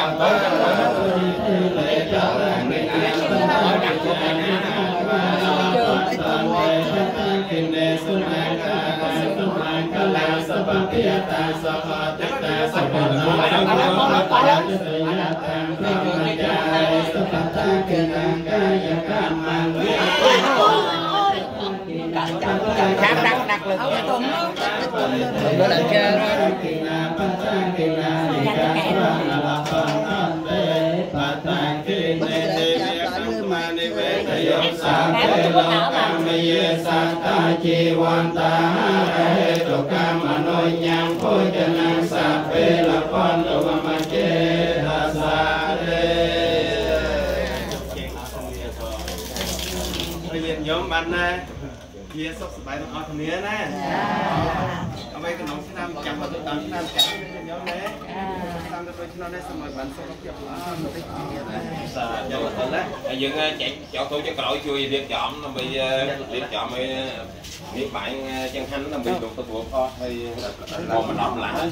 đặt lực nó đặt trên nhóm bạn kia sắp bài được ở thằng nè ở đây cái nón sẽ nam chạm vào tụi tao sẽ nam chạm nhóm đấy sang tới nó đấy xong rồi bạn sẽ có kiểu dừng chạy chọn tôi cho cậu chui việc chọn nó bị việc chọn biết bạn chân thánh nó bị đụng tới buộc thôi thì còn mình đọc lại